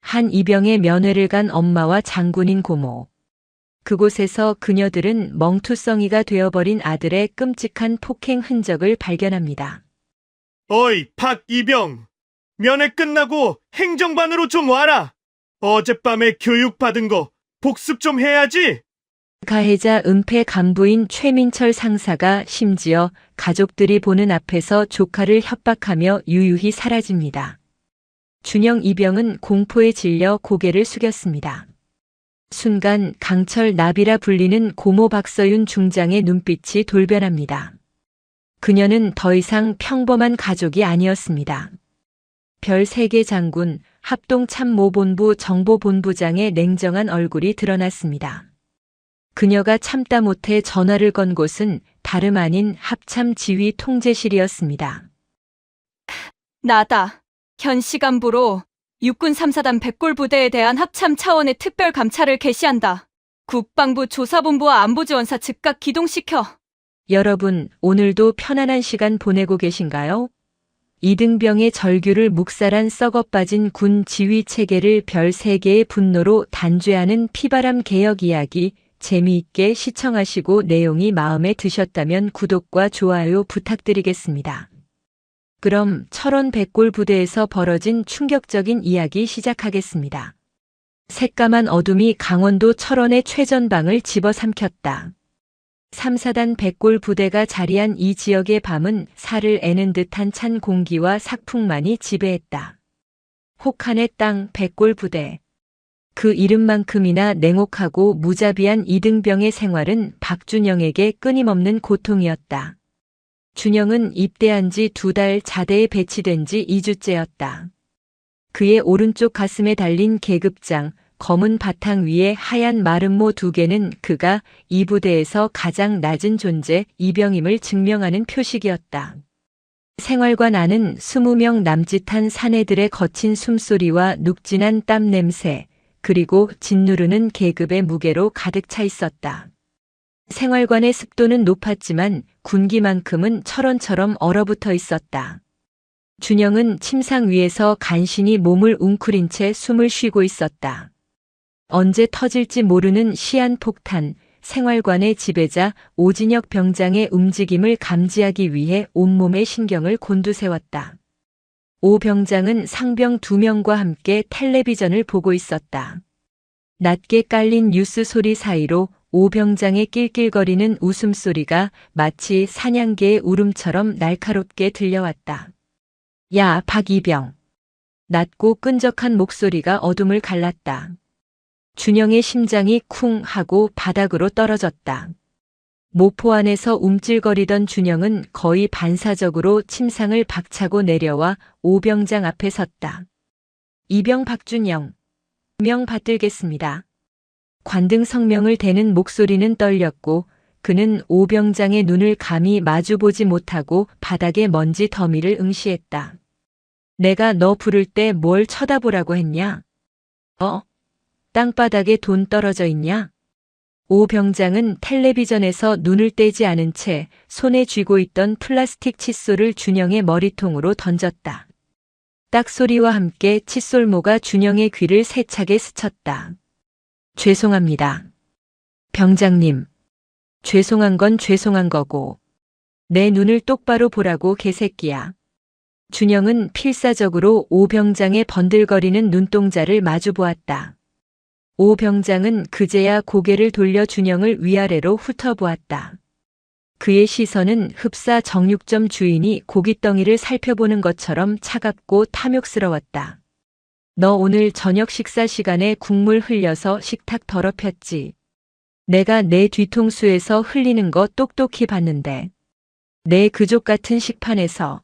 한 이병의 면회를 간 엄마와 장군인 고모. 그곳에서 그녀들은 멍투성이가 되어버린 아들의 끔찍한 폭행 흔적을 발견합니다. 어이, 박이병. 면회 끝나고 행정반으로 좀 와라. 어젯밤에 교육받은 거 복습 좀 해야지. 가해자 은폐 간부인 최민철 상사가 심지어 가족들이 보는 앞에서 조카를 협박하며 유유히 사라집니다. 준영 이병은 공포에 질려 고개를 숙였습니다. 순간 강철 나비라 불리는 고모 박서윤 중장의 눈빛이 돌변합니다. 그녀는 더 이상 평범한 가족이 아니었습니다. 별 3개 장군, 합동참모본부 정보본부장의 냉정한 얼굴이 드러났습니다. 그녀가 참다 못해 전화를 건 곳은 다름 아닌 합참지휘 통제실이었습니다. 나다. 현 시간부로 육군 3사단 백골부대에 대한 합참 차원의 특별 감찰을 개시한다. 국방부 조사본부와 안보지원사 즉각 기동시켜. 여러분, 오늘도 편안한 시간 보내고 계신가요? 이등병의 절규를 묵살한 썩어빠진 군 지휘 체계를 별 3개의 분노로 단죄하는 피바람 개혁 이야기, 재미있게 시청하시고 내용이 마음에 드셨다면 구독과 좋아요 부탁드리겠습니다. 그럼 철원 백골 부대에서 벌어진 충격적인 이야기 시작하겠습니다. 새까만 어둠이 강원도 철원의 최전방을 집어삼켰다. 3사단 백골 부대가 자리한 이 지역의 밤은 살을 애는 듯한 찬 공기와 삭풍만이 지배했다. 혹한의 땅 백골 부대. 그 이름만큼이나 냉혹하고 무자비한 이등병의 생활은 박준영에게 끊임없는 고통이었다. 준영은 입대한 지 2달, 자대에 배치된 지 2주째였다. 그의 오른쪽 가슴에 달린 계급장, 검은 바탕 위에 하얀 마름모 2개는 그가 이 부대에서 가장 낮은 존재, 이병임을 증명하는 표식이었다. 생활관 안은 20명 남짓한 사내들의 거친 숨소리와 눅진한 땀 냄새, 그리고 짓누르는 계급의 무게로 가득 차 있었다. 생활관의 습도는 높았지만 군기만큼은 철원처럼 얼어붙어 있었다. 준영은 침상 위에서 간신히 몸을 웅크린 채 숨을 쉬고 있었다. 언제 터질지 모르는 시한폭탄, 생활관의 지배자 오진혁 병장의 움직임을 감지하기 위해 온몸의 신경을 곤두세웠다. 오 병장은 상병 2명과 함께 텔레비전을 보고 있었다. 낮게 깔린 뉴스 소리 사이로 오 병장의 낄낄거리는 웃음소리가 마치 사냥개의 울음처럼 날카롭게 들려왔다. 야, 박이병. 낮고 끈적한 목소리가 어둠을 갈랐다. 준영의 심장이 쿵 하고 바닥으로 떨어졌다. 모포 안에서 움찔거리던 준영은 거의 반사적으로 침상을 박차고 내려와 오병장 앞에 섰다. 이병 박준영. 명 받들겠습니다. 관등 성명을 대는 목소리는 떨렸고 그는 오병장의 눈을 감히 마주보지 못하고 바닥에 먼지 더미를 응시했다. 내가 너 부를 때 뭘 쳐다보라고 했냐? 땅바닥에 돈 떨어져 있냐? 오 병장은 텔레비전에서 눈을 떼지 않은 채 손에 쥐고 있던 플라스틱 칫솔을 준영의 머리통으로 던졌다. 딱 소리와 함께 칫솔모가 준영의 귀를 세차게 스쳤다. 죄송합니다. 병장님. 죄송한 건 죄송한 거고. 내 눈을 똑바로 보라고 개새끼야. 준영은 필사적으로 오 병장의 번들거리는 눈동자를 마주보았다. 오 병장은 그제야 고개를 돌려 준영을 위아래로 훑어보았다. 그의 시선은 흡사 정육점 주인이 고깃덩이를 살펴보는 것처럼 차갑고 탐욕스러웠다. 너 오늘 저녁 식사 시간에 국물 흘려서 식탁 더럽혔지. 내가 내 뒤통수에서 흘리는 거 똑똑히 봤는데. 내 그족 같은 식판에서.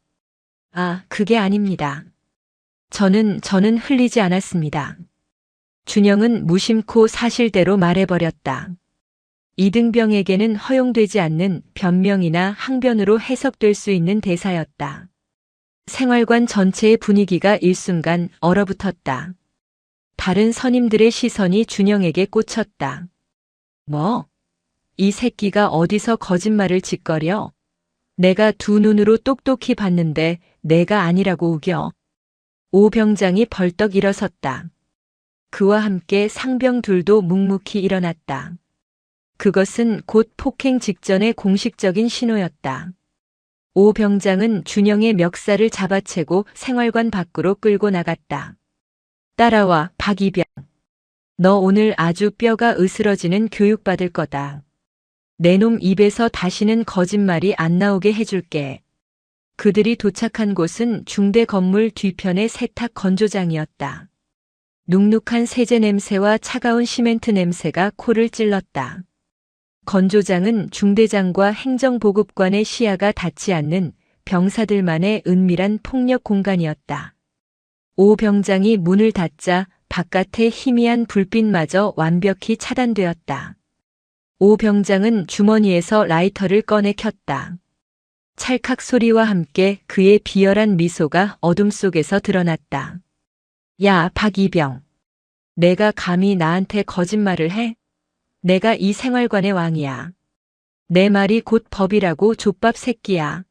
그게 아닙니다. 저는 흘리지 않았습니다. 준영은 무심코 사실대로 말해버렸다. 이등병에게는 허용되지 않는 변명이나 항변으로 해석될 수 있는 대사였다. 생활관 전체의 분위기가 일순간 얼어붙었다. 다른 선임들의 시선이 준영에게 꽂혔다. 뭐? 이 새끼가 어디서 거짓말을 짓거려? 내가 두 눈으로 똑똑히 봤는데 내가 아니라고 우겨. 오 병장이 벌떡 일어섰다. 그와 함께 상병 둘도 묵묵히 일어났다. 그것은 곧 폭행 직전의 공식적인 신호였다. 오 병장은 준영의 멱살을 잡아채고 생활관 밖으로 끌고 나갔다. 따라와, 박이병. 너 오늘 아주 뼈가 으스러지는 교육받을 거다. 내 놈 입에서 다시는 거짓말이 안 나오게 해줄게. 그들이 도착한 곳은 중대 건물 뒤편의 세탁 건조장이었다. 눅눅한 세제 냄새와 차가운 시멘트 냄새가 코를 찔렀다. 건조장은 중대장과 행정보급관의 시야가 닿지 않는 병사들만의 은밀한 폭력 공간이었다. 오 병장이 문을 닫자 바깥의 희미한 불빛마저 완벽히 차단되었다. 오 병장은 주머니에서 라이터를 꺼내 켰다. 찰칵 소리와 함께 그의 비열한 미소가 어둠 속에서 드러났다. 야, 박이병. 내가 감히 나한테 거짓말을 해? 내가 이 생활관의 왕이야. 내 말이 곧 법이라고 족밥 새끼야.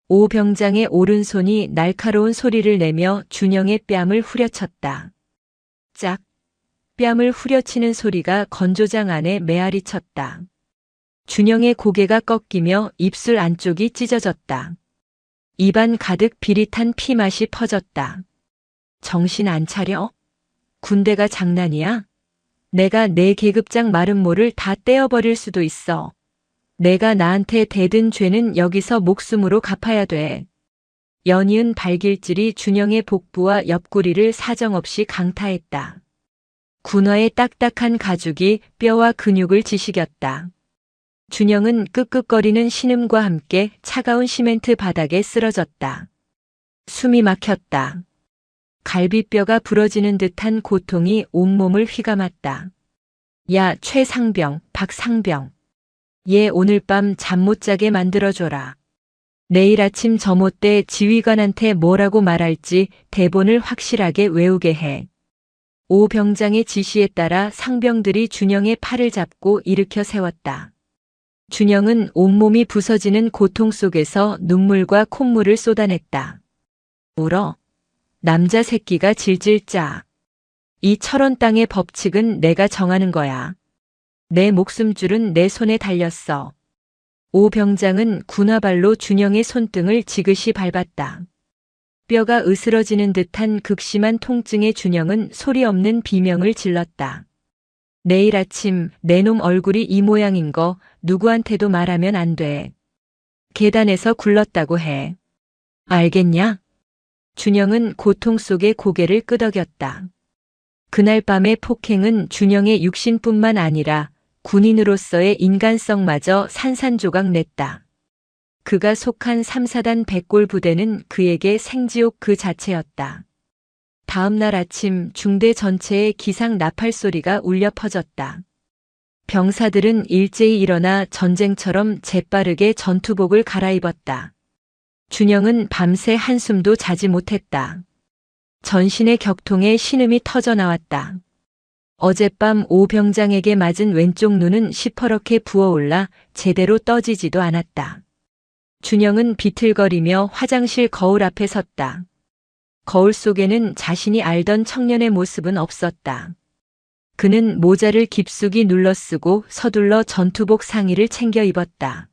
오 병장의 오른손이 날카로운 소리를 내며 준영의 뺨을 후려쳤다. 짝. 뺨을 후려치는 소리가 건조장 안에 메아리 쳤다. 준영의 고개가 꺾이며 입술 안쪽이 찢어졌다. 입안 가득 비릿한 피맛이 퍼졌다. 정신 안 차려? 군대가 장난이야? 내가 내 계급장 마른 모를 다 떼어버릴 수도 있어. 내가 나한테 대든 죄는 여기서 목숨으로 갚아야 돼. 연이은 발길질이 준영의 복부와 옆구리를 사정없이 강타했다. 군화의 딱딱한 가죽이 뼈와 근육을 지식였다. 준영은 끄끄거리는 신음과 함께 차가운 시멘트 바닥에 쓰러졌다. 숨이 막혔다. 갈비뼈가 부러지는 듯한 고통이 온몸을 휘감았다. 야, 최상병, 박상병. 얘 오늘 밤 잠 못 자게 만들어줘라. 내일 아침 점호 때 지휘관한테 뭐라고 말할지 대본을 확실하게 외우게 해. 오 병장의 지시에 따라 상병들이 준영의 팔을 잡고 일으켜 세웠다. 준영은 온몸이 부서지는 고통 속에서 눈물과 콧물을 쏟아냈다. 울어. 남자 새끼가 질질 짜. 이 철원 땅의 법칙은 내가 정하는 거야. 내 목숨줄은 내 손에 달렸어. 오 병장은 군화발로 준영의 손등을 지그시 밟았다. 뼈가 으스러지는 듯한 극심한 통증에 준영은 소리 없는 비명을 질렀다. 내일 아침 내 놈 얼굴이 이 모양인 거 누구한테도 말하면 안 돼. 계단에서 굴렀다고 해. 알겠냐? 준영은 고통 속에 고개를 끄덕였다. 그날 밤의 폭행은 준영의 육신뿐만 아니라 군인으로서의 인간성마저 산산조각 냈다. 그가 속한 3사단 백골 부대는 그에게 생지옥 그 자체였다. 다음 날 아침 중대 전체에 기상 나팔 소리가 울려 퍼졌다. 병사들은 일제히 일어나 전쟁처럼 재빠르게 전투복을 갈아입었다. 준영은 밤새 한숨도 자지 못했다. 전신의 격통에 신음이 터져 나왔다. 어젯밤 오 병장에게 맞은 왼쪽 눈은 시퍼렇게 부어올라 제대로 떠지지도 않았다. 준영은 비틀거리며 화장실 거울 앞에 섰다. 거울 속에는 자신이 알던 청년의 모습은 없었다. 그는 모자를 깊숙이 눌러쓰고 서둘러 전투복 상의를 챙겨 입었다.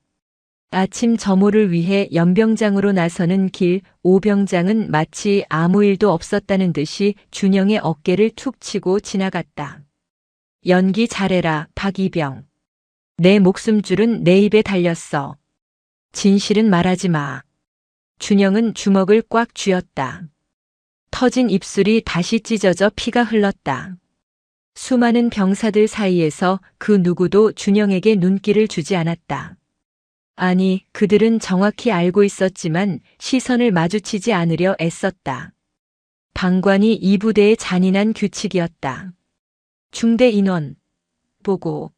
아침 점호를 위해 연병장으로 나서는 길, 오 병장은 마치 아무 일도 없었다는 듯이 준영의 어깨를 툭 치고 지나갔다. 연기 잘해라, 박이병. 내 목숨줄은 내 입에 달렸어. 진실은 말하지 마. 준영은 주먹을 꽉 쥐었다. 터진 입술이 다시 찢어져 피가 흘렀다. 수많은 병사들 사이에서 그 누구도 준영에게 눈길을 주지 않았다. 아니, 그들은 정확히 알고 있었지만 시선을 마주치지 않으려 애썼다. 방관이 이 부대의 잔인한 규칙이었다. 중대 인원 보고.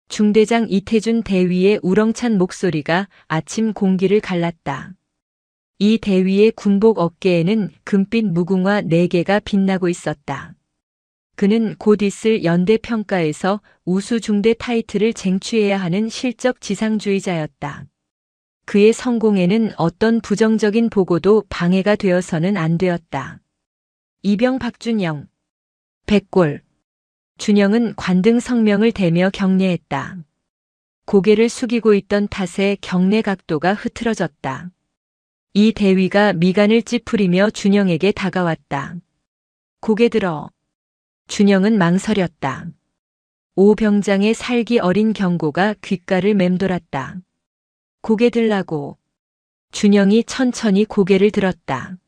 중대장 이태준 대위의 우렁찬 목소리가 아침 공기를 갈랐다. 이 대위의 군복 어깨에는 금빛 무궁화 4개가 빛나고 있었다. 그는 곧 있을 연대평가에서 우수 중대 타이틀을 쟁취해야 하는 실적 지상주의자였다. 그의 성공에는 어떤 부정적인 보고도 방해가 되어서는 안 되었다. 이병 박준영. 백골. 준영은 관등 성명을 대며 경례했다. 고개를 숙이고 있던 탓에 경례 각도가 흐트러졌다. 이 대위가 미간을 찌푸리며 준영에게 다가왔다. 고개 들어. 준영은 망설였다. 오 병장의 살기 어린 경고가 귓가를 맴돌았다. 고개 들라고. 준영이 천천히 고개를 들었다.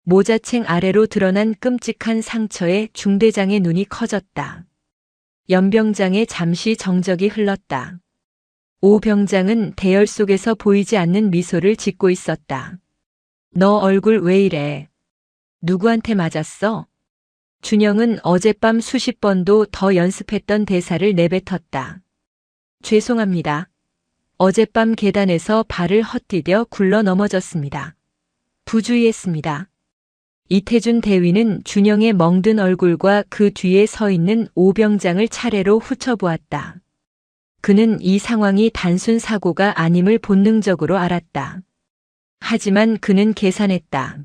모자챙 아래로 드러난 끔찍한 상처에 중대장의 눈이 커졌다. 연병장에 잠시 정적이 흘렀다. 오 병장은 대열 속에서 보이지 않는 미소를 짓고 있었다. 너 얼굴 왜 이래? 누구한테 맞았어? 준영은 어젯밤 수십 번도 더 연습했던 대사를 내뱉었다. 죄송합니다. 어젯밤 계단에서 발을 헛디뎌 굴러 넘어졌습니다. 부주의했습니다. 이태준 대위는 준영의 멍든 얼굴과 그 뒤에 서 있는 오 병장을 차례로 훑어보았다. 그는 이 상황이 단순 사고가 아님을 본능적으로 알았다. 하지만 그는 계산했다.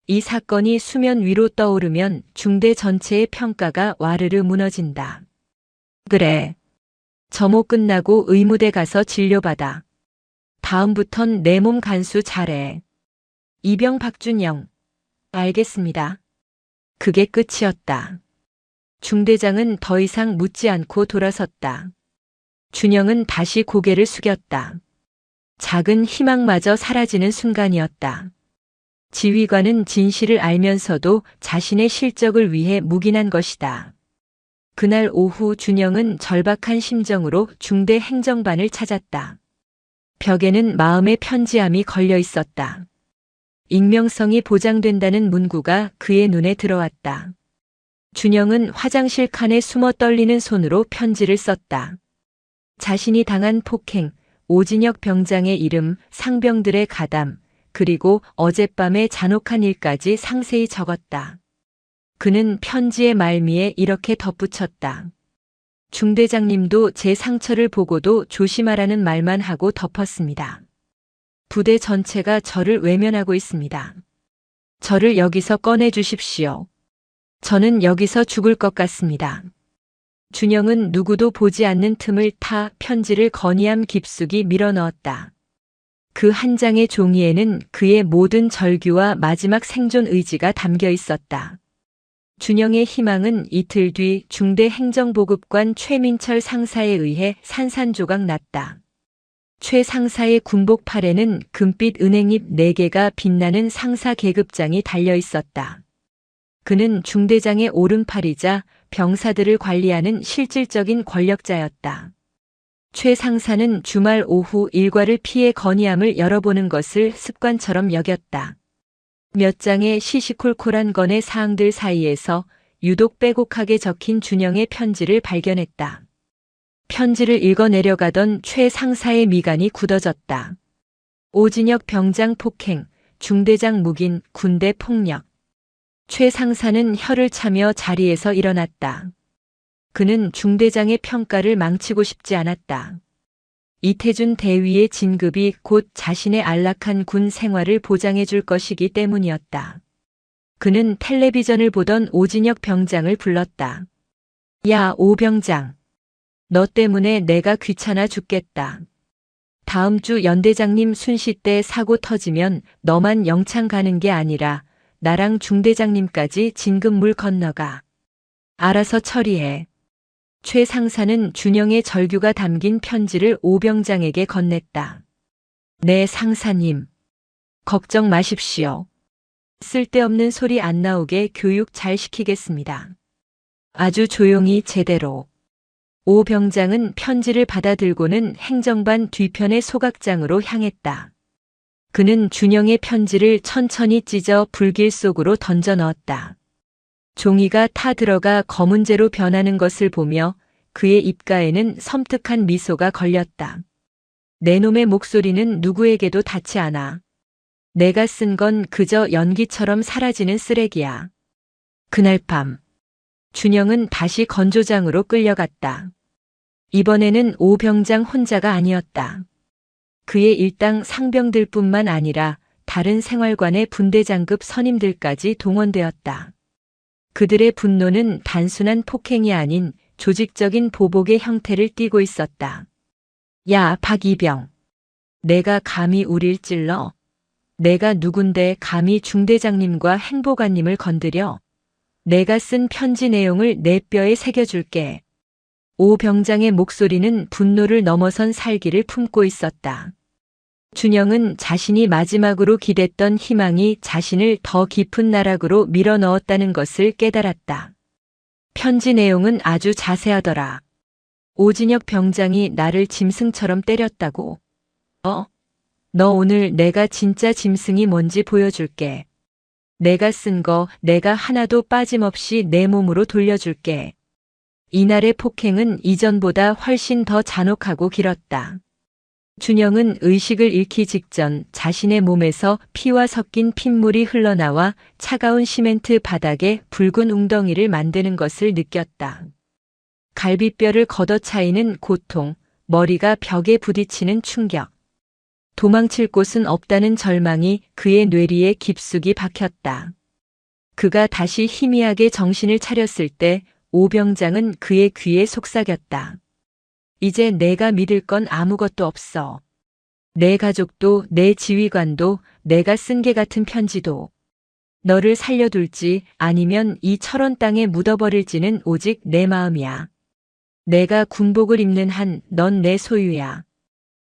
이 사건이 수면 위로 떠오르면 중대 전체의 평가가 와르르 무너진다. 그래. 점호 끝나고 의무대 가서 진료받아. 다음부턴 내 몸 간수 잘해. 이병 박준영. 알겠습니다. 그게 끝이었다. 중대장은 더 이상 묻지 않고 돌아섰다. 준영은 다시 고개를 숙였다. 작은 희망마저 사라지는 순간이었다. 지휘관은 진실을 알면서도 자신의 실적을 위해 묵인한 것이다. 그날 오후 준영은 절박한 심정으로 중대 행정반을 찾았다. 벽에는 마음의 편지함이 걸려 있었다. 익명성이 보장된다는 문구가 그의 눈에 들어왔다. 준영은 화장실 칸에 숨어 떨리는 손으로 편지를 썼다. 자신이 당한 폭행, 오진혁 병장의 이름, 상병들의 가담, 그리고 어젯밤의 잔혹한 일까지 상세히 적었다. 그는 편지의 말미에 이렇게 덧붙였다. 중대장님도 제 상처를 보고도 조심하라는 말만 하고 덮었습니다. 부대 전체가 저를 외면하고 있습니다. 저를 여기서 꺼내 주십시오. 저는 여기서 죽을 것 같습니다. 준영은 누구도 보지 않는 틈을 타 편지를 건의함 깊숙이 밀어넣었다. 그 한 장의 종이에는 그의 모든 절규와 마지막 생존 의지가 담겨 있었다. 준영의 희망은 이틀 뒤 중대 행정보급관 최민철 상사에 의해 산산조각 났다. 최 상사의 군복 팔에는 금빛 은행잎 4개가 빛나는 상사 계급장이 달려 있었다. 그는 중대장의 오른팔이자 병사들을 관리하는 실질적인 권력자였다. 최 상사는 주말 오후 일과를 피해 건의함을 열어보는 것을 습관처럼 여겼다. 몇 장의 시시콜콜한 건의 사항들 사이에서 유독 빼곡하게 적힌 준영의 편지를 발견했다. 편지를 읽어 내려가던 최 상사의 미간이 굳어졌다. 오진혁 병장 폭행, 중대장 묵인, 군대 폭력. 최 상사는 혀를 차며 자리에서 일어났다. 그는 중대장의 평가를 망치고 싶지 않았다. 이태준 대위의 진급이 곧 자신의 안락한 군 생활을 보장해 줄 것이기 때문이었다. 그는 텔레비전을 보던 오진혁 병장을 불렀다. 야, 오 병장. 너 때문에 내가 귀찮아 죽겠다. 다음 주 연대장님 순시 때 사고 터지면 너만 영창 가는 게 아니라 나랑 중대장님까지 진급물 건너가. 알아서 처리해. 최 상사는 준영의 절규가 담긴 편지를 오 병장에게 건넸다. 네, 상사님. 걱정 마십시오. 쓸데없는 소리 안 나오게 교육 잘 시키겠습니다. 아주 조용히 제대로. 오 병장은 편지를 받아들고는 행정반 뒤편의 소각장으로 향했다. 그는 준영의 편지를 천천히 찢어 불길 속으로 던져 넣었다. 종이가 타 들어가 검은재로 변하는 것을 보며 그의 입가에는 섬뜩한 미소가 걸렸다. 내 놈의 목소리는 누구에게도 닿지 않아. 내가 쓴 건 그저 연기처럼 사라지는 쓰레기야. 그날 밤, 준영은 다시 건조장으로 끌려갔다. 이번에는 오 병장 혼자가 아니었다. 그의 일당 상병들뿐만 아니라 다른 생활관의 분대장급 선임들까지 동원되었다. 그들의 분노는 단순한 폭행이 아닌 조직적인 보복의 형태를 띠고 있었다. 야, 박이병. 내가 감히 우릴 찔러? 내가 누군데 감히 중대장님과 행보관님을 건드려? 내가 쓴 편지 내용을 내 뼈에 새겨줄게. 오 병장의 목소리는 분노를 넘어선 살기를 품고 있었다. 준영은 자신이 마지막으로 기댔던 희망이 자신을 더 깊은 나락으로 밀어넣었다는 것을 깨달았다. 편지 내용은 아주 자세하더라. 오진혁 병장이 나를 짐승처럼 때렸다고. 너 오늘 내가 진짜 짐승이 뭔지 보여줄게. 내가 쓴 거 내가 하나도 빠짐없이 내 몸으로 돌려줄게. 이날의 폭행은 이전보다 훨씬 더 잔혹하고 길었다. 준영은 의식을 잃기 직전 자신의 몸에서 피와 섞인 핏물이 흘러나와 차가운 시멘트 바닥에 붉은 웅덩이를 만드는 것을 느꼈다. 갈비뼈를 걷어차이는 고통, 머리가 벽에 부딪히는 충격. 도망칠 곳은 없다는 절망이 그의 뇌리에 깊숙이 박혔다. 그가 다시 희미하게 정신을 차렸을 때 오병장은 그의 귀에 속삭였다. 이제 내가 믿을 건 아무것도 없어. 내 가족도 내 지휘관도 내가 쓴 개 같은 편지도. 너를 살려둘지 아니면 이 철원 땅에 묻어버릴지는 오직 내 마음이야. 내가 군복을 입는 한 넌 내 소유야.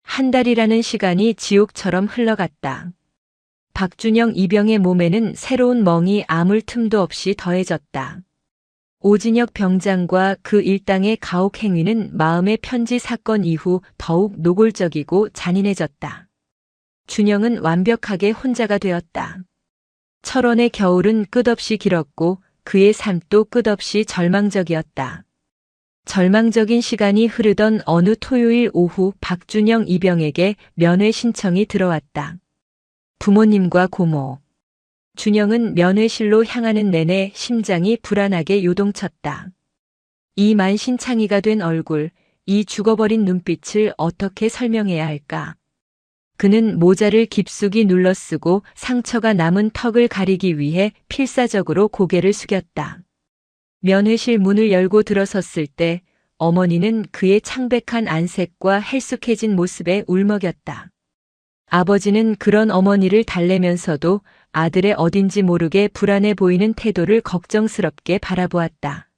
한 달이라는 시간이 지옥처럼 흘러갔다. 박준영 이병의 몸에는 새로운 멍이 아물 틈도 없이 더해졌다. 오진혁 병장과 그 일당의 가혹 행위는 마음의 편지 사건 이후 더욱 노골적이고 잔인해졌다. 준영은 완벽하게 혼자가 되었다. 철원의 겨울은 끝없이 길었고 그의 삶도 끝없이 절망적이었다. 절망적인 시간이 흐르던 어느 토요일 오후 박준영 이병에게 면회 신청이 들어왔다. 부모님과 고모. 준영은 면회실로 향하는 내내 심장이 불안하게 요동쳤다. 이 만신창이가 된 얼굴, 이 죽어버린 눈빛을 어떻게 설명해야 할까? 그는 모자를 깊숙이 눌러쓰고 상처가 남은 턱을 가리기 위해 필사적으로 고개를 숙였다. 면회실 문을 열고 들어섰을 때 어머니는 그의 창백한 안색과 헬쑥해진 모습에 울먹였다. 아버지는 그런 어머니를 달래면서도 아들의 어딘지 모르게 불안해 보이는 태도를 걱정스럽게 바라보았다.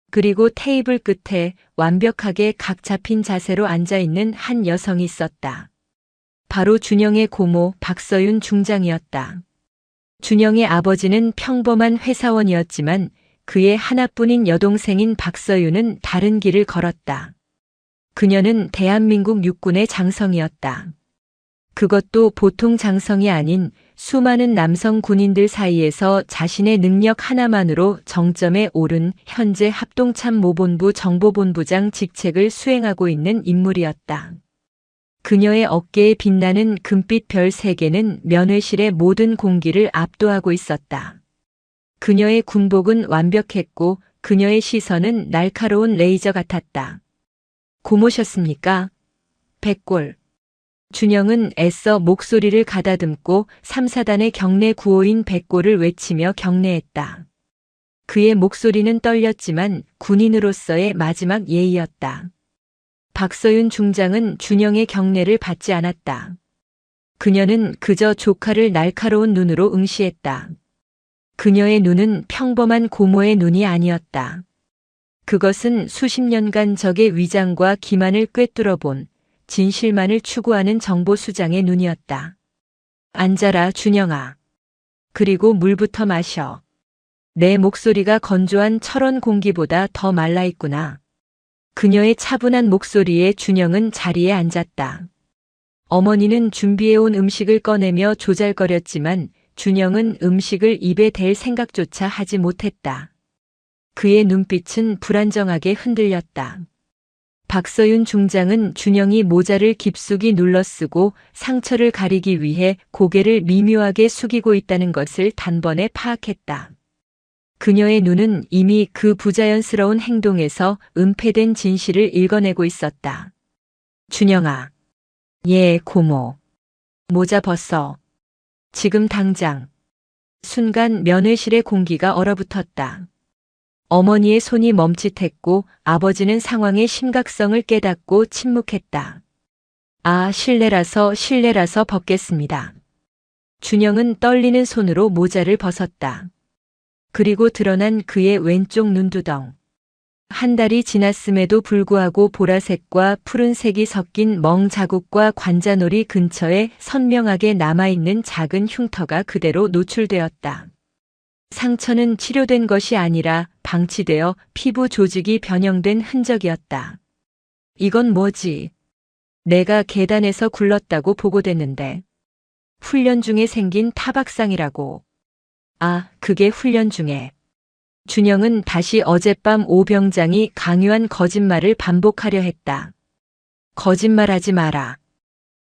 그리고 테이블 끝에 완벽하게 각 잡힌 자세로 앉아있는 한 여성이 있었다. 바로 준영의 고모 박서윤 중장이었다. 준영의 아버지는 평범한 회사원이었지만 그의 하나뿐인 여동생인 박서윤은 다른 길을 걸었다. 그녀는 대한민국 육군의 장성이었다. 그것도 보통 장성이 아닌 수많은 남성 군인들 사이에서 자신의 능력 하나만으로 정점에 오른 현재 합동참모본부 정보본부장 직책을 수행하고 있는 인물이었다. 그녀의 어깨에 빛나는 금빛 별 3개는 면회실의 모든 공기를 압도하고 있었다. 그녀의 군복은 완벽했고 그녀의 시선은 날카로운 레이저 같았다. 고모셨습니까? 백골. 준영은 애써 목소리를 가다듬고 3, 4단의 경례 구호인 백골을 외치며 경례했다. 그의 목소리는 떨렸지만 군인으로서의 마지막 예의였다. 박서윤 중장은 준영의 경례를 받지 않았다. 그녀는 그저 조카를 날카로운 눈으로 응시했다. 그녀의 눈은 평범한 고모의 눈이 아니었다. 그것은 수십 년간 적의 위장과 기만을 꿰뚫어 본 진실만을 추구하는 정보수장의 눈이었다. 앉아라, 준영아. 그리고 물부터 마셔. 내 목소리가 건조한 철원 공기보다 더 말라있구나. 그녀의 차분한 목소리에 준영은 자리에 앉았다. 어머니는 준비해온 음식을 꺼내며 조잘거렸지만 준영은 음식을 입에 댈 생각조차 하지 못했다. 그의 눈빛은 불안정하게 흔들렸다. 박서윤 중장은 준영이 모자를 깊숙이 눌러쓰고 상처를 가리기 위해 고개를 미묘하게 숙이고 있다는 것을 단번에 파악했다. 그녀의 눈은 이미 그 부자연스러운 행동에서 은폐된 진실을 읽어내고 있었다. 준영아. 예, 고모. 모자 벗어. 지금 당장. 순간 면회실의 공기가 얼어붙었다. 어머니의 손이 멈칫했고 아버지는 상황의 심각성을 깨닫고 침묵했다. 아, 실례라서 벗겠습니다. 준영은 떨리는 손으로 모자를 벗었다. 그리고 드러난 그의 왼쪽 눈두덩. 한 달이 지났음에도 불구하고 보라색과 푸른색이 섞인 멍 자국과 관자놀이 근처에 선명하게 남아있는 작은 흉터가 그대로 노출되었다. 상처는 치료된 것이 아니라 방치되어 피부 조직이 변형된 흔적이었다. 이건 뭐지? 내가 계단에서 굴렀다고 보고됐는데. 훈련 중에 생긴 타박상이라고. 아, 그게 훈련 중에. 준영은 다시 어젯밤 오 병장이 강요한 거짓말을 반복하려 했다. 거짓말하지 마라.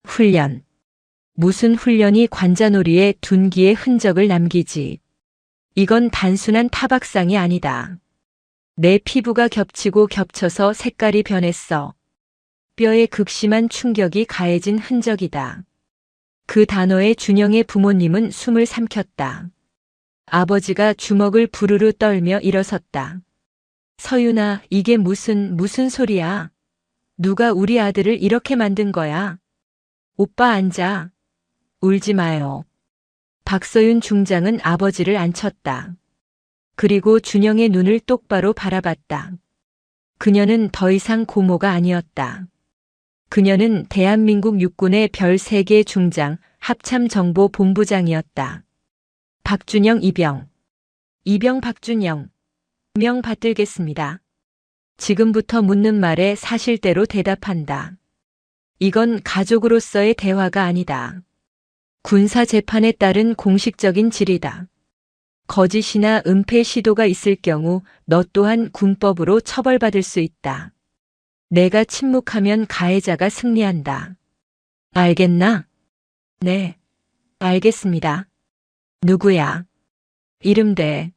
훈련. 무슨 훈련이 관자놀이에 둔기의 흔적을 남기지. 이건 단순한 타박상이 아니다. 내 피부가 겹치고 겹쳐서 색깔이 변했어. 뼈에 극심한 충격이 가해진 흔적이다. 그 단어에 준영의 부모님은 숨을 삼켰다. 아버지가 주먹을 부르르 떨며 일어섰다. 서윤아, 이게 무슨 소리야? 누가 우리 아들을 이렇게 만든 거야? 오빠 앉아. 울지 마요. 박서윤 중장은 아버지를 안쳤다. 그리고 준영의 눈을 똑바로 바라봤다. 그녀는 더 이상 고모가 아니었다. 그녀는 대한민국 육군의 별 3개 중장 합참정보본부장이었다. 박준영 이병. 이병 박준영. 명 받들겠습니다. 지금부터 묻는 말에 사실대로 대답한다. 이건 가족으로서의 대화가 아니다. 군사 재판에 따른 공식적인 질이다. 거짓이나 은폐 시도가 있을 경우 너 또한 군법으로 처벌받을 수 있다. 내가 침묵하면 가해자가 승리한다. 알겠나? 네, 알겠습니다. 누구야? 이름대.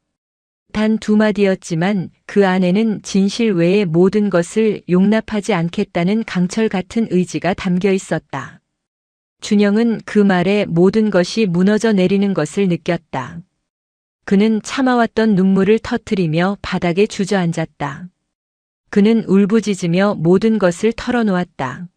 단 2마디였지만 그 안에는 진실 외의 모든 것을 용납하지 않겠다는 강철 같은 의지가 담겨 있었다. 준영은 그 말에 모든 것이 무너져 내리는 것을 느꼈다. 그는 참아왔던 눈물을 터뜨리며 바닥에 주저앉았다. 그는 울부짖으며 모든 것을 털어놓았다.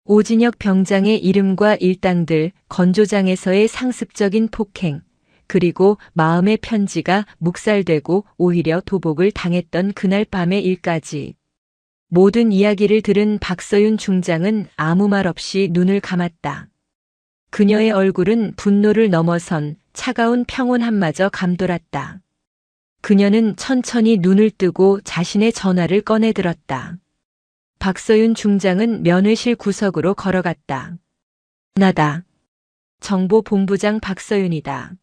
오진혁 병장의 이름과 일당들, 건조장에서의 상습적인 폭행, 그리고 마음의 편지가 묵살되고 오히려 도복을 당했던 그날 밤의 일까지. 모든 이야기를 들은 박서윤 중장은 아무 말 없이 눈을 감았다. 그녀의 얼굴은 분노를 넘어선 차가운 평온함마저 감돌았다. 그녀는 천천히 눈을 뜨고 자신의 전화를 꺼내들었다. 박서윤 중장은 면회실 구석으로 걸어갔다. 나다. 정보본부장 박서윤이다.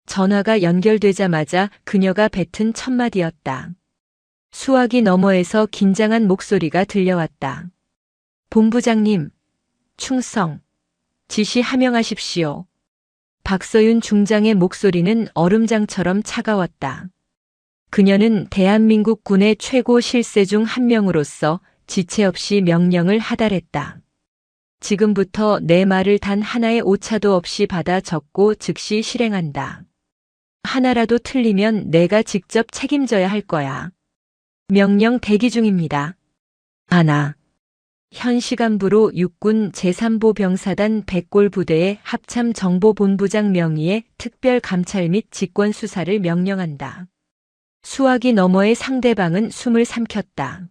전화가 연결되자마자 그녀가 뱉은 첫 마디였다. 수화기 너머에서 긴장한 목소리가 들려왔다. 본부장님, 충성, 지시 하명하십시오. 박서윤 중장의 목소리는 얼음장처럼 차가웠다. 그녀는 대한민국 군의 최고 실세 중 한 명으로서 지체 없이 명령을 하달했다. 지금부터 내 말을 단 하나의 오차도 없이 받아 적고 즉시 실행한다. 하나라도 틀리면 내가 직접 책임져야 할 거야. 명령 대기 중입니다. 하나. 현 시간부로 육군 제3보병사단 백골 부대의 합참정보본부장 명의의 특별감찰 및 직권수사를 명령한다. 수화기 너머의 상대방은 숨을 삼켰다.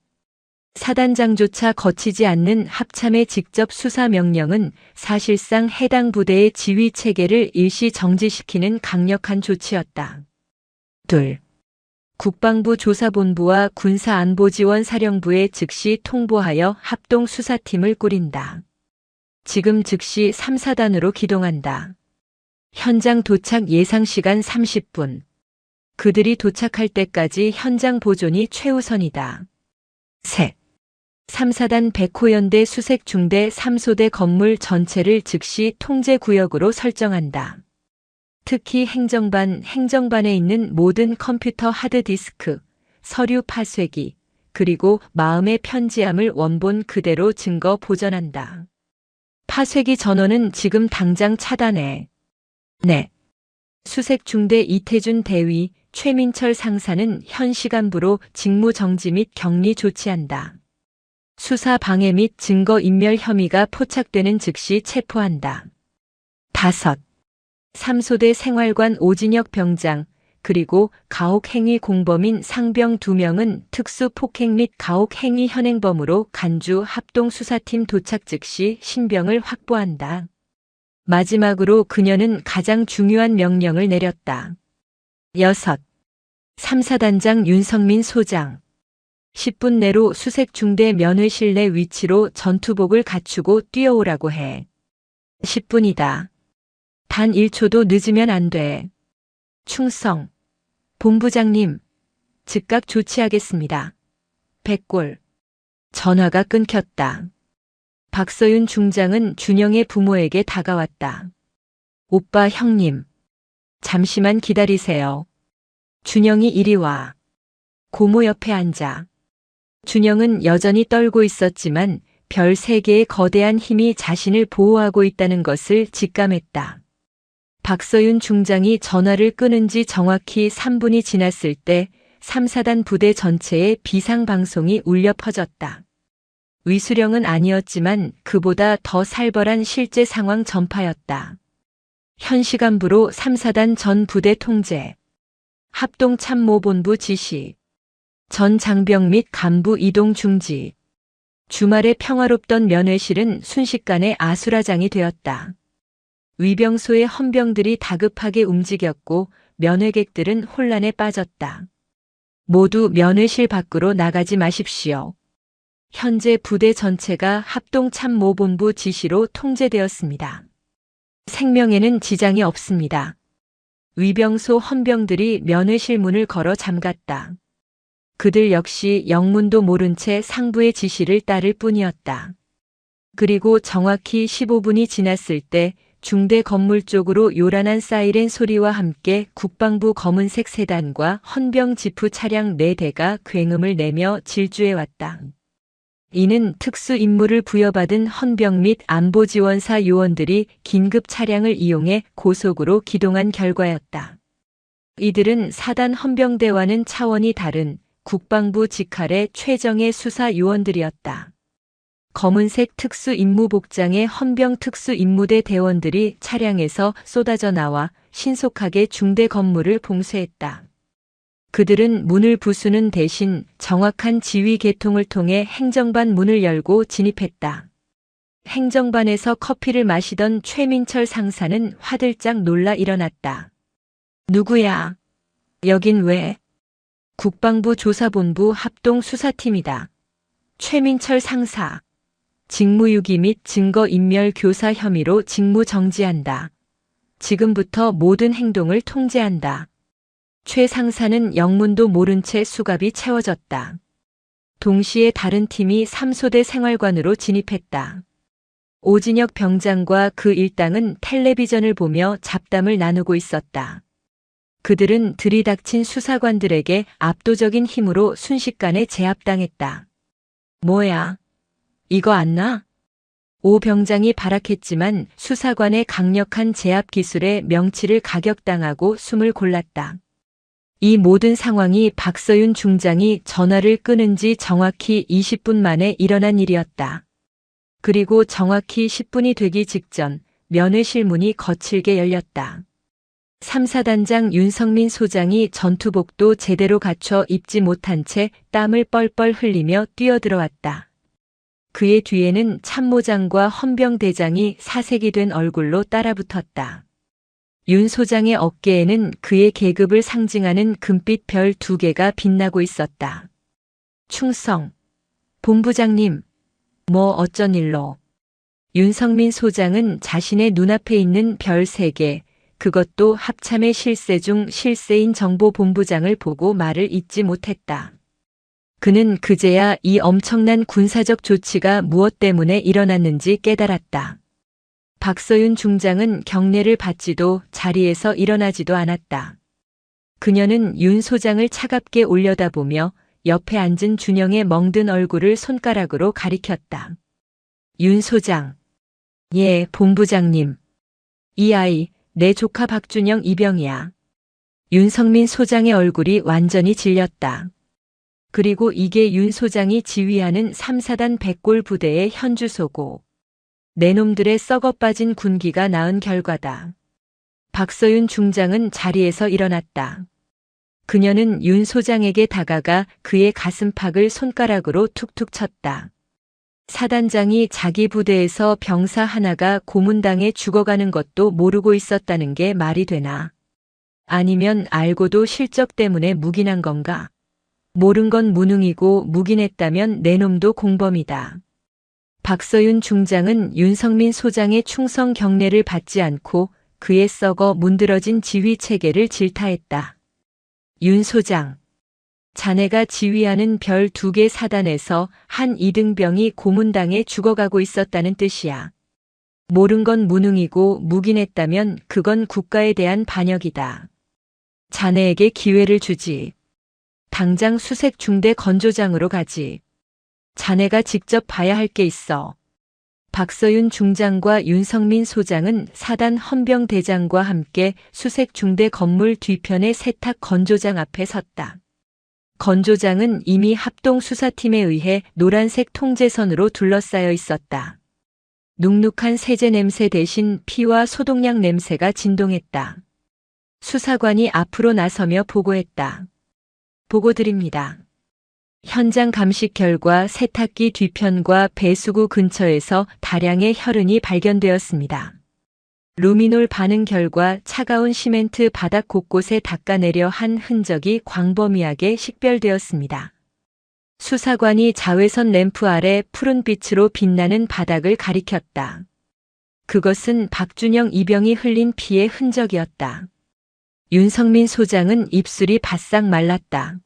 사단장조차 거치지 않는 합참의 직접 수사 명령은 사실상 해당 부대의 지휘 체계를 일시 정지시키는 강력한 조치였다. 2. 국방부 조사본부와 군사안보지원사령부에 즉시 통보하여 합동수사팀을 꾸린다. 지금 즉시 3사단으로 기동한다. 현장 도착 예상시간 30분. 그들이 도착할 때까지 현장 보존이 최우선이다. 셋. 3사단 백호연대 수색중대 3소대 건물 전체를 즉시 통제구역으로 설정한다. 특히 행정반에 있는 모든 컴퓨터 하드디스크, 서류 파쇄기, 그리고 마음의 편지함을 원본 그대로 증거 보존한다. 파쇄기 전원은 지금 당장 차단해. 네. 수색중대 이태준 대위, 최민철 상사는 현 시간부로 직무 정지 및 격리 조치한다. 수사 방해 및 증거 인멸 혐의가 포착되는 즉시 체포한다. 5. 3소대 생활관 오진혁 병장 그리고 가혹행위 공범인 상병 2명은 특수폭행 및 가혹행위 현행범으로 간주 합동수사팀 도착 즉시 신병을 확보한다. 마지막으로 그녀는 가장 중요한 명령을 내렸다. 6. 3사단장 윤성민 소장 10분 내로 수색중대 면회실 내 위치로 전투복을 갖추고 뛰어오라고 해. 10분이다. 단 1초도 늦으면 안 돼. 충성. 본부장님, 즉각 조치하겠습니다. 백골. 전화가 끊겼다. 박서윤 중장은 준영의 부모에게 다가왔다. 오빠 형님. 잠시만 기다리세요. 준영이 이리 와. 고모 옆에 앉아. 준영은 여전히 떨고 있었지만 별 3개의 거대한 힘이 자신을 보호하고 있다는 것을 직감했다. 박서윤 중장이 전화를 끊은 지 정확히 3분이 지났을 때 3사단 부대 전체에 비상방송이 울려 퍼졌다. 위수령은 아니었지만 그보다 더 살벌한 실제 상황 전파였다. 현 시간부로 3사단 전 부대 통제, 합동참모본부 지시, 전 장병 및 간부 이동 중지. 주말에 평화롭던 면회실은 순식간에 아수라장이 되었다. 위병소의 헌병들이 다급하게 움직였고 면회객들은 혼란에 빠졌다. 모두 면회실 밖으로 나가지 마십시오. 현재 부대 전체가 합동참모본부 지시로 통제되었습니다. 생명에는 지장이 없습니다. 위병소 헌병들이 면회실 문을 걸어 잠갔다. 그들 역시 영문도 모른 채 상부의 지시를 따를 뿐이었다. 그리고 정확히 15분이 지났을 때 중대 건물 쪽으로 요란한 사이렌 소리와 함께 국방부 검은색 세단과 헌병 지프 차량 4대가 굉음을 내며 질주해왔다. 이는 특수 임무를 부여받은 헌병 및 안보지원사 요원들이 긴급 차량을 이용해 고속으로 기동한 결과였다. 이들은 사단 헌병대와는 차원이 다른 국방부 직할의 최정예 수사 요원들이었다. 검은색 특수임무복장의 헌병 특수임무대 대원들이 차량에서 쏟아져 나와 신속하게 중대 건물을 봉쇄했다. 그들은 문을 부수는 대신 정확한 지휘 계통을 통해 행정반 문을 열고 진입했다. 행정반에서 커피를 마시던 최민철 상사는 화들짝 놀라 일어났다. 누구야? 여긴 왜? 국방부 조사본부 합동수사팀이다. 최민철 상사. 직무유기 및 증거인멸 교사 혐의로 직무 정지한다. 지금부터 모든 행동을 통제한다. 최 상사는 영문도 모른 채 수갑이 채워졌다. 동시에 다른 팀이 3소대 생활관으로 진입했다. 오진혁 병장과 그 일당은 텔레비전을 보며 잡담을 나누고 있었다. 그들은 들이닥친 수사관들에게 압도적인 힘으로 순식간에 제압당했다. 뭐야? 이거 안 나? 오 병장이 발악했지만 수사관의 강력한 제압 기술에 명치를 가격당하고 숨을 골랐다. 이 모든 상황이 박서윤 중장이 전화를 끊은 지 정확히 20분 만에 일어난 일이었다. 그리고 정확히 10분이 되기 직전 면회실 문이 거칠게 열렸다. 3사단장 윤성민 소장이 전투복도 제대로 갖춰 입지 못한 채 땀을 뻘뻘 흘리며 뛰어들어왔다. 그의 뒤에는 참모장과 헌병대장이 사색이 된 얼굴로 따라붙었다. 윤 소장의 어깨에는 그의 계급을 상징하는 금빛 별 2개가 빛나고 있었다. 충성. 본부장님. 뭐 어쩐 일로. 윤성민 소장은 자신의 눈앞에 있는 별 3개, 그것도 합참의 실세 중 실세인 정보본부장을 보고 말을 잇지 못했다. 그는 그제야 이 엄청난 군사적 조치가 무엇 때문에 일어났는지 깨달았다. 박서윤 중장은 경례를 받지도 자리에서 일어나지도 않았다. 그녀는 윤 소장을 차갑게 올려다보며 옆에 앉은 준영의 멍든 얼굴을 손가락으로 가리켰다. 윤 소장. 예, 본부장님. 이 아이, 내 조카 박준영 이병이야. 윤성민 소장의 얼굴이 완전히 질렸다. 그리고 이게 윤 소장이 지휘하는 3사단 백골 부대의 현주소고 내 놈들의 썩어 빠진 군기가 낳은 결과다. 박서윤 중장은 자리에서 일어났다. 그녀는 윤 소장에게 다가가 그의 가슴팍을 손가락으로 툭툭 쳤다. 사단장이 자기 부대에서 병사 하나가 고문당해 죽어가는 것도 모르고 있었다는 게 말이 되나? 아니면 알고도 실적 때문에 묵인한 건가? 모른 건 무능이고 묵인했다면 내 놈도 공범이다. 박서윤 중장은 윤성민 소장의 충성 경례를 받지 않고 그의 썩어 문드러진 지휘 체계를 질타했다. 윤 소장, 자네가 지휘하는 별 2개 사단에서 한 이등병이 고문당해 죽어가고 있었다는 뜻이야. 모른 건 무능이고 묵인했다면 그건 국가에 대한 반역이다. 자네에게 기회를 주지. 당장 수색 중대 건조장으로 가지. 자네가 직접 봐야 할 게 있어. 박서윤 중장과 윤성민 소장은 사단 헌병대장과 함께 수색 중대 건물 뒤편의 세탁 건조장 앞에 섰다. 건조장은 이미 합동수사팀에 의해 노란색 통제선으로 둘러싸여 있었다. 눅눅한 세제 냄새 대신 피와 소독약 냄새가 진동했다. 수사관이 앞으로 나서며 보고했다. 보고 드립니다. 현장 감식 결과 세탁기 뒤편과 배수구 근처에서 다량의 혈흔이 발견되었습니다. 루미놀 반응 결과 차가운 시멘트 바닥 곳곳에 닦아내려 한 흔적이 광범위하게 식별되었습니다. 수사관이 자외선 램프 아래 푸른 빛으로 빛나는 바닥을 가리켰다. 그것은 박준영 이병이 흘린 피의 흔적이었다. 윤성민 소장은 입술이 바싹 말랐다.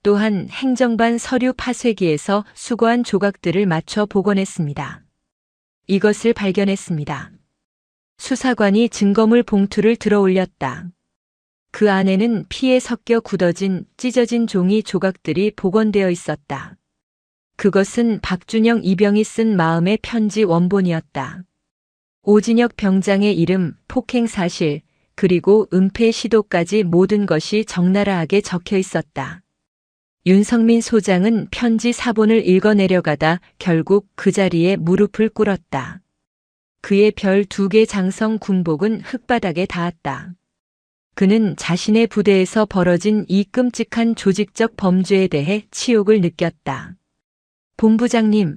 또한 행정반 서류 파쇄기에서 수거한 조각들을 맞춰 복원했습니다. 이것을 발견했습니다. 수사관이 증거물 봉투를 들어 올렸다. 그 안에는 피에 섞여 굳어진 찢어진 종이 조각들이 복원되어 있었다. 그것은 박준영 이병이 쓴 마음의 편지 원본이었다. 오진혁 병장의 이름, 폭행 사실, 그리고 은폐 시도까지 모든 것이 적나라하게 적혀 있었다. 윤성민 소장은 편지 사본을 읽어내려가다 결국 그 자리에 무릎을 꿇었다. 그의 별 2개 장성 군복은 흙바닥에 닿았다. 그는 자신의 부대에서 벌어진 이 끔찍한 조직적 범죄에 대해 치욕을 느꼈다. 본부장님,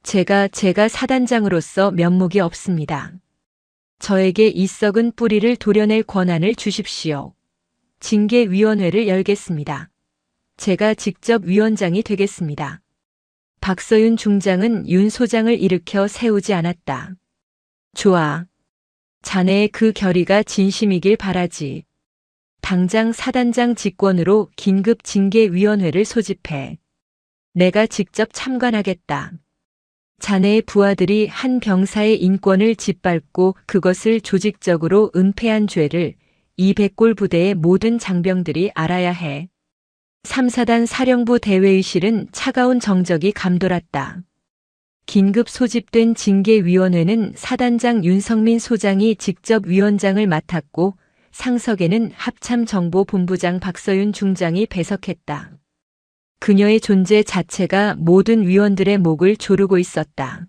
제가 사단장으로서 면목이 없습니다. 저에게 이 썩은 뿌리를 도려낼 권한을 주십시오. 징계위원회를 열겠습니다. 제가 직접 위원장이 되겠습니다. 박서윤 중장은 윤 소장을 일으켜 세우지 않았다. 좋아. 자네의 그 결의가 진심이길 바라지. 당장 사단장 직권으로 긴급 징계위원회를 소집해. 내가 직접 참관하겠다. 자네의 부하들이 한 병사의 인권을 짓밟고 그것을 조직적으로 은폐한 죄를 이 백골 부대의 모든 장병들이 알아야 해. 3사단 사령부 대회의실은 차가운 정적이 감돌았다. 긴급 소집된 징계위원회는 사단장 윤성민 소장이 직접 위원장을 맡았고 상석에는 합참정보본부장 박서윤 중장이 배석했다. 그녀의 존재 자체가 모든 위원들의 목을 조르고 있었다.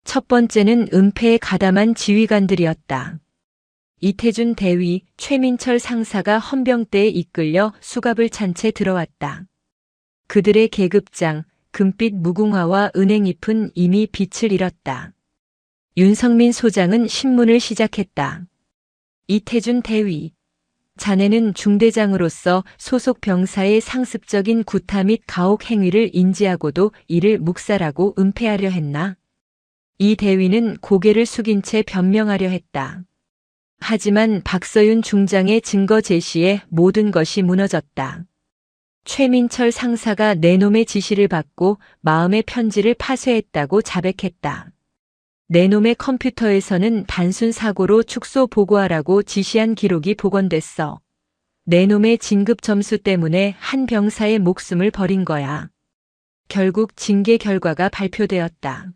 첫 번째는 은폐에 가담한 지휘관들이었다. 이태준 대위, 최민철 상사가 헌병대에 이끌려 수갑을 찬 채 들어왔다. 그들의 계급장, 금빛 무궁화와 은행잎은 이미 빛을 잃었다. 윤성민 소장은 신문을 시작했다. 이태준 대위, 자네는 중대장으로서 소속 병사의 상습적인 구타 및 가혹 행위를 인지하고도 이를 묵살하고 은폐하려 했나? 이 대위는 고개를 숙인 채 변명하려 했다. 하지만 박서윤 중장의 증거 제시에 모든 것이 무너졌다. 최민철 상사가 내 놈의 지시를 받고 마음의 편지를 파쇄했다고 자백했다. 내 놈의 컴퓨터에서는 단순 사고로 축소 보고하라고 지시한 기록이 복원됐어. 내 놈의 진급 점수 때문에 한 병사의 목숨을 버린 거야. 결국 징계 결과가 발표되었다.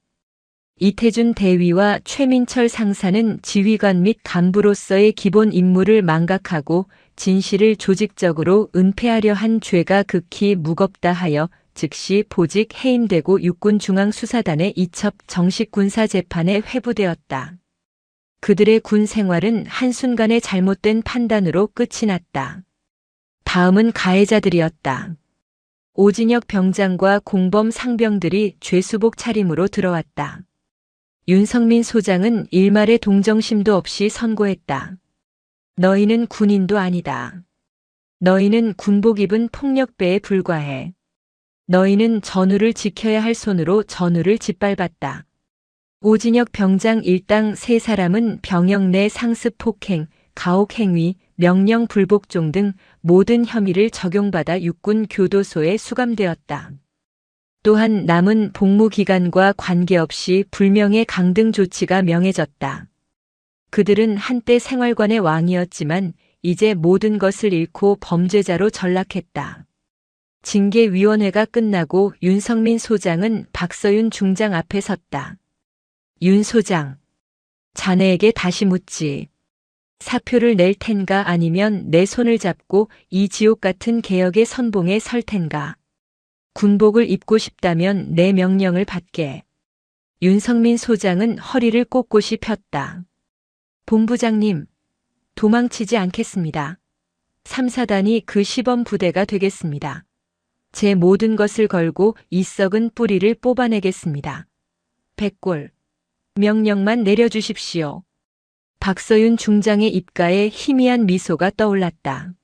이태준 대위와 최민철 상사는 지휘관 및 간부로서의 기본 임무를 망각하고 진실을 조직적으로 은폐하려 한 죄가 극히 무겁다 하여 즉시 보직 해임되고 육군중앙수사단의 이첩 정식 군사재판에 회부되었다. 그들의 군 생활은 한순간의 잘못된 판단으로 끝이 났다. 다음은 가해자들이었다. 오진혁 병장과 공범 상병들이 죄수복 차림으로 들어왔다. 윤성민 소장은 일말의 동정심도 없이 선고했다. 너희는 군인도 아니다. 너희는 군복 입은 폭력배에 불과해. 너희는 전우를 지켜야 할 손으로 전우를 짓밟았다. 오진혁 병장 일당 3사람은 병역 내 상습 폭행, 가혹 행위, 명령 불복종 등 모든 혐의를 적용받아 육군 교도소에 수감되었다. 또한 남은 복무 기간과 관계없이 불명예 강등 조치가 명해졌다. 그들은 한때 생활관의 왕이었지만 이제 모든 것을 잃고 범죄자로 전락했다. 징계위원회가 끝나고 윤성민 소장은 박서윤 중장 앞에 섰다. 윤 소장, 자네에게 다시 묻지. 사표를 낼 텐가 아니면 내 손을 잡고 이 지옥 같은 개혁의 선봉에 설 텐가. 군복을 입고 싶다면 내 명령을 받게. 윤성민 소장은 허리를 꼿꼿이 폈다. 본부장님, 도망치지 않겠습니다. 3사단이 그 시범 부대가 되겠습니다. 제 모든 것을 걸고 이 썩은 뿌리를 뽑아내겠습니다. 백골, 명령만 내려주십시오. 박서윤 중장의 입가에 희미한 미소가 떠올랐다.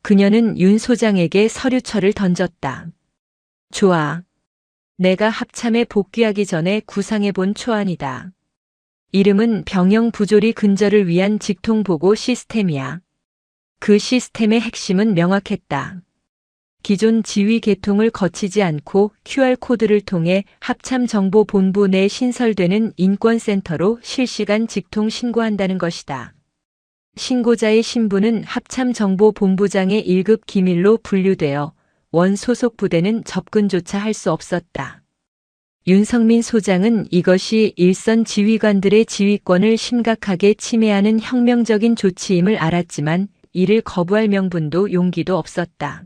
그녀는 윤 소장에게 서류철을 던졌다. 좋아. 내가 합참에 복귀하기 전에 구상해본 초안이다. 이름은 병영 부조리 근절을 위한 직통보고 시스템이야. 그 시스템의 핵심은 명확했다. 기존 지휘 계통을 거치지 않고 QR코드를 통해 합참정보본부 내 신설되는 인권센터로 실시간 직통 신고한다는 것이다. 신고자의 신분은 합참정보본부장의 1급 기밀로 분류되어 원 소속 부대는 접근조차 할 수 없었다. 윤성민 소장은 이것이 일선 지휘관들의 지휘권을 심각하게 침해하는 혁명적인 조치임을 알았지만 이를 거부할 명분도 용기도 없었다.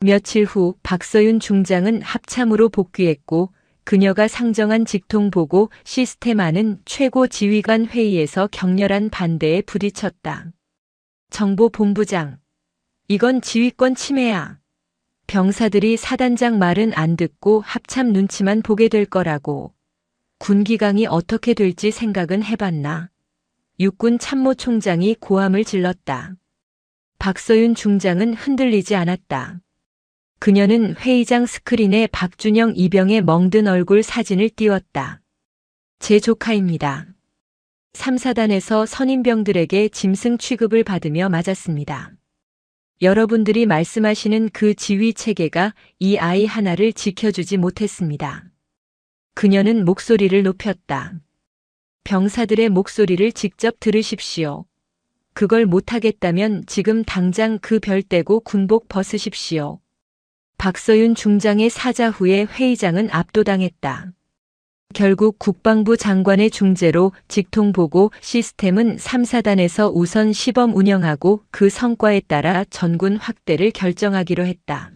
며칠 후 박서윤 중장은 합참으로 복귀했고 그녀가 상정한 직통보고 시스템 안은 최고 지휘관 회의에서 격렬한 반대에 부딪혔다. 정보본부장, 이건 지휘권 침해야. 병사들이 사단장 말은 안 듣고 합참 눈치만 보게 될 거라고. 군기강이 어떻게 될지 생각은 해봤나. 육군 참모총장이 고함을 질렀다. 박서윤 중장은 흔들리지 않았다. 그녀는 회의장 스크린에 박준영 이병의 멍든 얼굴 사진을 띄웠다. 제 조카입니다. 3사단에서 선임병들에게 짐승 취급을 받으며 맞았습니다. 여러분들이 말씀하시는 그 지휘 체계가 이 아이 하나를 지켜주지 못했습니다. 그녀는 목소리를 높였다. 병사들의 목소리를 직접 들으십시오. 그걸 못하겠다면 지금 당장 그 별 떼고 군복 벗으십시오. 박서윤 중장의 사자 후에 회의장은 압도당했다. 결국 국방부 장관의 중재로 직통보고 시스템은 3사단에서 우선 시범 운영하고 그 성과에 따라 전군 확대를 결정하기로 했다.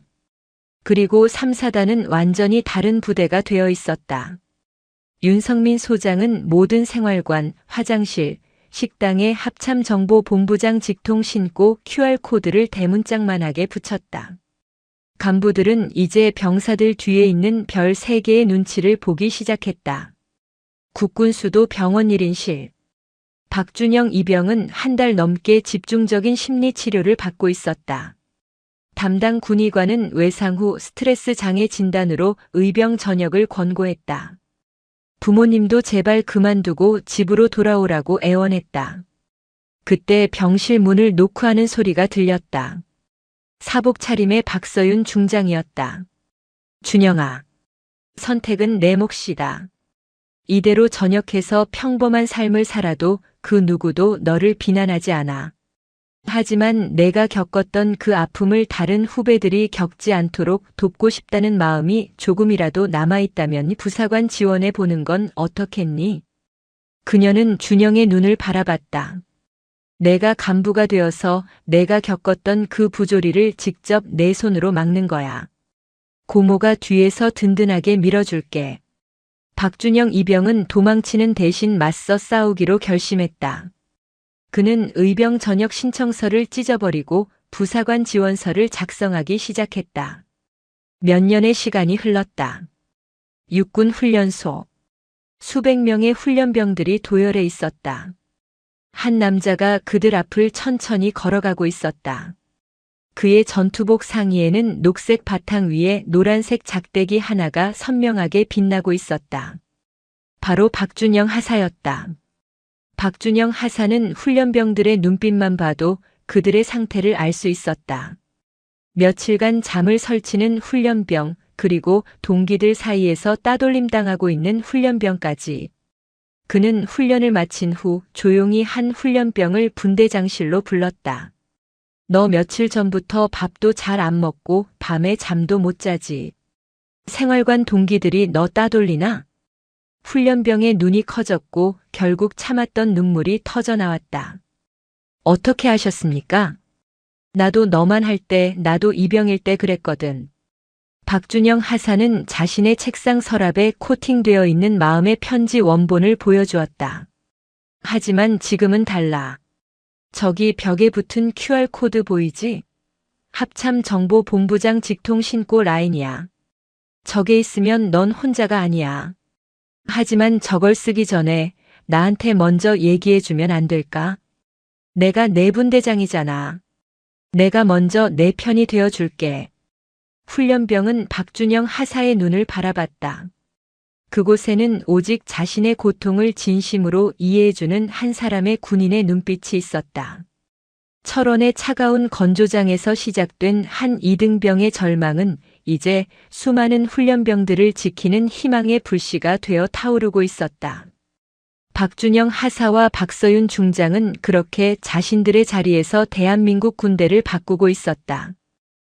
그리고 3사단은 완전히 다른 부대가 되어 있었다. 윤성민 소장은 모든 생활관, 화장실, 식당에 합참정보본부장 직통 신고 QR코드를 대문짝만하게 붙였다. 간부들은 이제 병사들 뒤에 있는 별 3개의 눈치를 보기 시작했다. 국군수도 병원 1인실. 박준영 이병은 한 달 넘게 집중적인 심리치료를 받고 있었다. 담당 군의관은 외상 후 스트레스 장애 진단으로 의병 전역을 권고했다. 부모님도 제발 그만두고 집으로 돌아오라고 애원했다. 그때 병실 문을 노크하는 소리가 들렸다. 사복 차림의 박서윤 중장이었다. 준영아, 선택은 내 몫이다. 이대로 전역해서 평범한 삶을 살아도 그 누구도 너를 비난하지 않아. 하지만 내가 겪었던 그 아픔을 다른 후배들이 겪지 않도록 돕고 싶다는 마음이 조금이라도 남아있다면 부사관 지원해 보는 건 어떻겠니? 그녀는 준영의 눈을 바라봤다. 내가 간부가 되어서 내가 겪었던 그 부조리를 직접 내 손으로 막는 거야. 고모가 뒤에서 든든하게 밀어줄게. 박준영 이병은 도망치는 대신 맞서 싸우기로 결심했다. 그는 의병 전역 신청서를 찢어버리고 부사관 지원서를 작성하기 시작했다. 몇 년의 시간이 흘렀다. 육군 훈련소. 수백 명의 훈련병들이 도열해 있었다. 한 남자가 그들 앞을 천천히 걸어가고 있었다. 그의 전투복 상의에는 녹색 바탕 위에 노란색 작대기 하나가 선명하게 빛나고 있었다. 바로 박준영 하사였다. 박준영 하사는 훈련병들의 눈빛만 봐도 그들의 상태를 알 수 있었다. 며칠간 잠을 설치는 훈련병, 그리고 동기들 사이에서 따돌림 당하고 있는 훈련병까지. 그는 훈련을 마친 후 조용히 한 훈련병을 분대장실로 불렀다. 너 며칠 전부터 밥도 잘 안 먹고 밤에 잠도 못 자지. 생활관 동기들이 너 따돌리나? 훈련병의 눈이 커졌고 결국 참았던 눈물이 터져 나왔다. 어떻게 하셨습니까? 나도 너만 할 때, 나도 이병일 때 그랬거든. 박준영 하사는 자신의 책상 서랍에 코팅되어 있는 마음의 편지 원본을 보여주었다. 하지만 지금은 달라. 저기 벽에 붙은 QR코드 보이지? 합참정보본부장 직통 신고 라인이야. 저게 있으면 넌 혼자가 아니야. 하지만 저걸 쓰기 전에 나한테 먼저 얘기해주면 안 될까? 내가 내 분대장이잖아. 내가 먼저 내 편이 되어줄게. 훈련병은 박준영 하사의 눈을 바라봤다. 그곳에는 오직 자신의 고통을 진심으로 이해해주는 한 사람의 군인의 눈빛이 있었다. 철원의 차가운 건조장에서 시작된 한 이등병의 절망은 이제 수많은 훈련병들을 지키는 희망의 불씨가 되어 타오르고 있었다. 박준영 하사와 박서윤 중장은 그렇게 자신들의 자리에서 대한민국 군대를 바꾸고 있었다.